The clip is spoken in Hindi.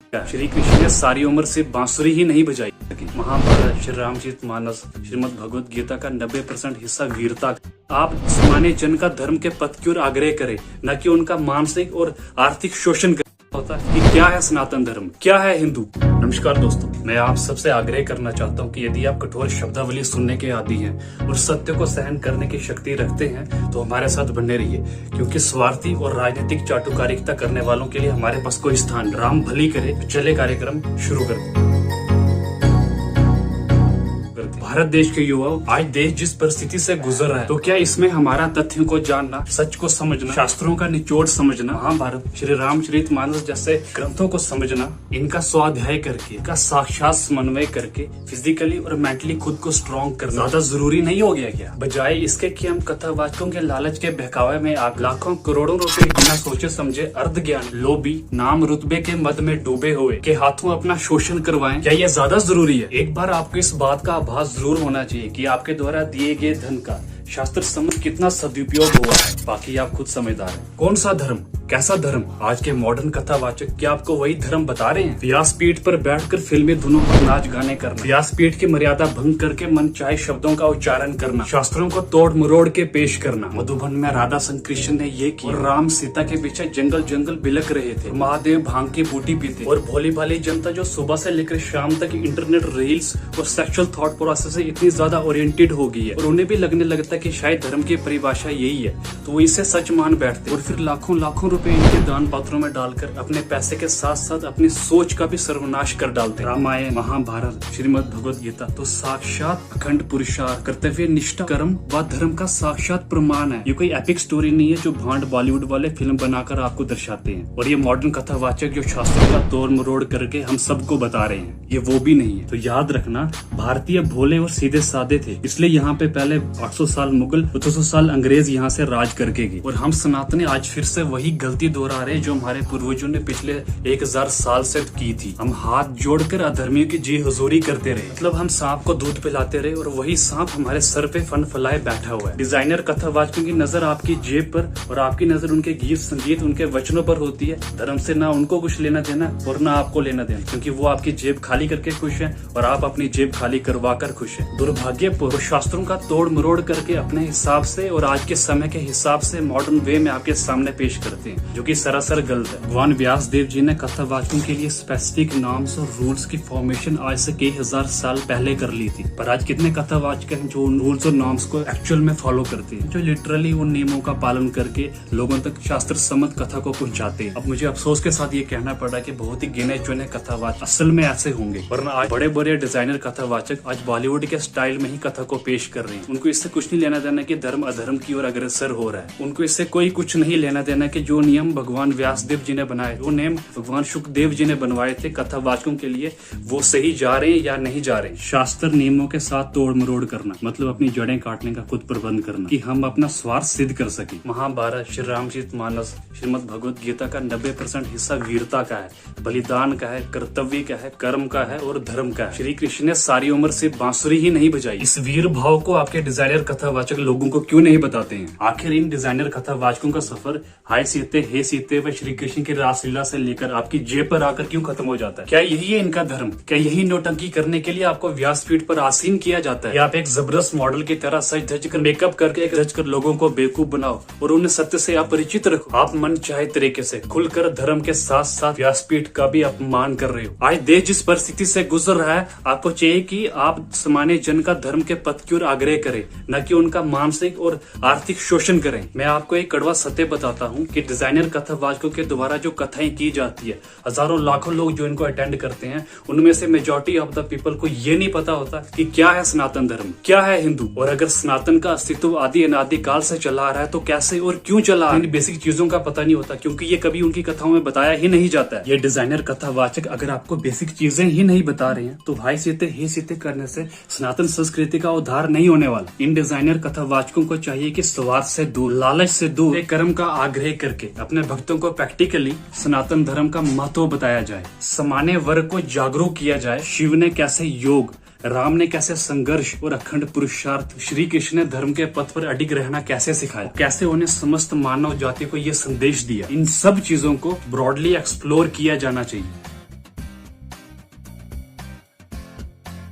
श्री कृष्ण ने सारी उम्र से बांसुरी ही नहीं बजाई। महाभारत, श्री रामचरित मानस, श्रीमद् भगवद गीता का 90% हिस्सा वीरता। आप सामान्य जन का धर्म के पथ की ओर आग्रह करें, न कि उनका मानसिक और आर्थिक शोषण होता है कि क्या है सनातन धर्म, क्या है हिंदू। नमस्कार दोस्तों, मैं आप सबसे आग्रह करना चाहता हूं कि यदि आप कठोर शब्दावली सुनने के आदी हैं और सत्य को सहन करने की शक्ति रखते हैं तो हमारे साथ बने रहिए, क्योंकि स्वार्थी और राजनीतिक चाटुकारिता करने वालों के लिए हमारे पास कोई स्थान। राम भली करे। चले कार्यक्रम शुरू करते। भारत देश के युवा, आज देश जिस परिस्थिति से गुजर रहा है, तो क्या इसमें हमारा तथ्यों को जानना, सच को समझना, शास्त्रों का निचोड़ समझना, महाभारत, श्री रामचरित मानस जैसे ग्रंथों को समझना, इनका स्वाध्याय करके, इनका साक्षात समन्वय करके फिजिकली और मेंटली खुद को स्ट्रॉन्ग करना ज्यादा जरूरी नहीं हो गया क्या? बजाय इसके कि हम कथावाचकों के लालच के बहकावे में आप लाखों करोड़ों रुपए बिना सोचे समझे अर्ध ज्ञान, लोभी, नाम रुतबे के मद में डूबे हुए के हाथों अपना शोषण करवाएं, क्या यह ज्यादा जरूरी है? एक बार आपको इस बात का आभास जरूर होना चाहिए कि आपके द्वारा दिए गए धन का शास्त्र सम्मत कितना सदुपयोग हुआ है। बाकी आप खुद समझदार हैं। कौन सा धर्म, कैसा धर्म? आज के मॉडर्न कथावाचक क्या आपको वही धर्म बता रहे हैं? व्यासपीठ पर बैठकर फिल्मी धुनों पर नाच गाने करना, व्यासपीठ की मर्यादा भंग करके मन चाहे शब्दों का उच्चारण करना, शास्त्रों को तोड़ मरोड़ के पेश करना। मधुबन में राधा संग कृष्ण ने ये किया और राम सीता के पीछे जंगल जंगल बिलक रहे थे। महादेव भांग की बूटी पीते और भोली भाली जनता जो सुबह से लेकर शाम तक इंटरनेट रील्स और सेक्सुअल थॉट प्रोसेस से इतनी ज्यादा ओरिएंटेड हो गई है और उन्हें भी लगने लगता है कि शायद धर्म की परिभाषा यही है, तो वो इसे सच मान बैठते और फिर लाखों लाखों रुपए इनके दान पात्रों में डालकर अपने पैसे के साथ साथ अपनी सोच का भी सर्वनाश कर डालते। रामायण, महाभारत, श्रीमद् भगवद गीता तो साक्षात अखंड पुरुषार्थ, कर्तव्य निष्ठा, कर्म व धर्म का साक्षात प्रमाण है। ये कोई एपिक स्टोरी नहीं है जो भांड बॉलीवुड वाले फिल्म बनाकर आपको दर्शाते हैं। और ये मॉडर्न कथावाचक जो शास्त्रों का तोड़ मरोड़ करके हम सबको बता रहे हैं, ये वो भी नहीं है। तो याद रखना, भारतीय भोले और सीधे साधे थे, इसलिए यहाँ पे पहले 800 साल मुगल, 200 साल अंग्रेज यहाँ से राज करके गए। और हम सनातनी आज फिर से वही गलती दोहरा रहे जो हमारे पूर्वजों ने पिछले 1000 साल से की थी। हम हाथ जोड़कर अधर्मियों की जी हुजूरी करते रहे, मतलब हम सांप को दूध पिलाते रहे और वही सांप हमारे सर पे फन फैलाए बैठा हुआ है। डिजाइनर कथावाचकों की नजर आपकी जेब पर और आपकी नजर उनके गीत संगीत, उनके वचनों पर होती है। धर्म से ना उनको कुछ लेना देना और ना आपको लेना देना, क्योंकि वो आपकी जेब खाली करके खुश है और आप अपनी जेब खाली करवा कर खुश है। दुर्भाग्यपूर्ण शास्त्रों का तोड़ मरोड़ करके अपने हिसाब से और आज के समय के हिसाब से मॉडर्न वे में आपके सामने पेश करते हैं, जो कि सरासर गलत है। भगवान व्यास देव जी ने कथावाचकों के लिए स्पेसिफिक नॉर्म्स और रूल्स की फॉर्मेशन आज से कई हजार साल पहले कर ली थी, पर आज कितने कथावाचक हैं जो उन रूल्स और नॉर्म्स को एक्चुअल में फॉलो करते हैं, जो लिटरली उन नियमों का पालन करके लोगों तक शास्त्र सम्मत कथा को पहुंचाते हैं। अब मुझे अफसोस के साथ ये कहना पड़ा कि बहुत ही गिने चुने कथावाचक असल में ऐसे होंगे, वरना आज बड़े बड़े डिजाइनर कथावाचक आज बॉलीवुड के स्टाइल में ही कथा को पेश कर रहे हैं। उनको इससे कुछ नहीं लेना देना कि धर्म अधर्म की ओर अग्रसर हो रहा है। उनको इससे कोई कुछ नहीं लेना देना कि जो नियम भगवान व्यासदेव जी ने बनाए, वो नियम भगवान शुकदेव जी ने बनवाए थे कथावाचकों के लिए, वो सही जा रहे हैं या नहीं जा रहे। शास्त्र नियमों के साथ तोड़ मरोड़ करना मतलब अपनी जड़ें काटने का खुद प्रबंध करना कि हम अपना स्वार्थ सिद्ध कर सके। महाभारत, श्री रामचरित मानस, श्रीमद् भगवद गीता का 90% हिस्सा वीरता का है, बलिदान का है, कर्तव्य का है, कर्म का है और धर्म का है। श्री कृष्ण ने सारी उम्र से बांसुरी ही नहीं बजाई। इस वीर भाव को आपके डिजाइनर कथावाचक लोगों को क्यों नहीं बताते हैं? आखिर इन डिजाइनर कथावाचकों का सफर हाय सीते हे सीते व श्री कृष्ण की रासलीला से लेकर आपकी जेब पर आकर क्यों खत्म हो जाता है? क्या यही है इनका धर्म? क्या यही नौटंकी करने के लिए आपको व्यासपीठ पर आसीन किया जाता है? या आप एक जबरदस्त मॉडल की तरह सज धज कर मेकअप करके रच कर लोगों को बेवकूफ बनाओ और उन्हें सत्य से अपरिचित रखो? आप मन चाहे तरीके से खुलकर धर्म के साथ साथ व्यासपीठ का भी अपमान कर रहे हो। आज देश जिस परिस्थिति से गुजर रहा है, आपको चाहिए कि आप सामान्य जन का धर्म के पथ की ओर आग्रह करें, न कि उनका मानसिक और आर्थिक शोषण करें। मैं आपको एक कड़वा सत्य बताता हूँ कि डिजाइनर कथावाचकों के द्वारा जो कथाएं की जाती है, हजारों लाखों लोग जो इनको अटेंड करते हैं, उनमें से मेजॉरिटी ऑफ द पीपल को ये नहीं पता होता कि क्या है सनातन धर्म, क्या है हिंदू, और अगर सनातन का अस्तित्व आदि अनादि काल से चला आ रहा है तो कैसे और क्यों चला। इन बेसिक चीजों का पता नहीं होता, क्योंकि ये कभी उनकी कथाओं में बताया ही नहीं जाता है। ये डिजाइनर कथावाचक अगर आपको बेसिक चीजें ही नहीं बता रहे हैं तो भाई सीते हे सीते करने से सनातन संस्कृति का उद्धार नहीं होने वाला। इन डिजाइनर कथावाचकों को चाहिए कि स्वार्थ से दूर, लालच से दूर, कर्म का आग्रह करके अपने भक्तों को प्रैक्टिकली सनातन धर्म का महत्व बताया जाए, सामान्य वर्ग को जागरूक किया जाए। शिव ने कैसे योग, राम ने कैसे संघर्ष और अखंड पुरुषार्थ, श्री कृष्ण ने धर्म के पथ पर अडिग रहना कैसे सिखाया, कैसे उन्हें समस्त मानव जाति को ये संदेश दिया, इन सब चीजों को ब्रॉडली एक्सप्लोर किया जाना चाहिए।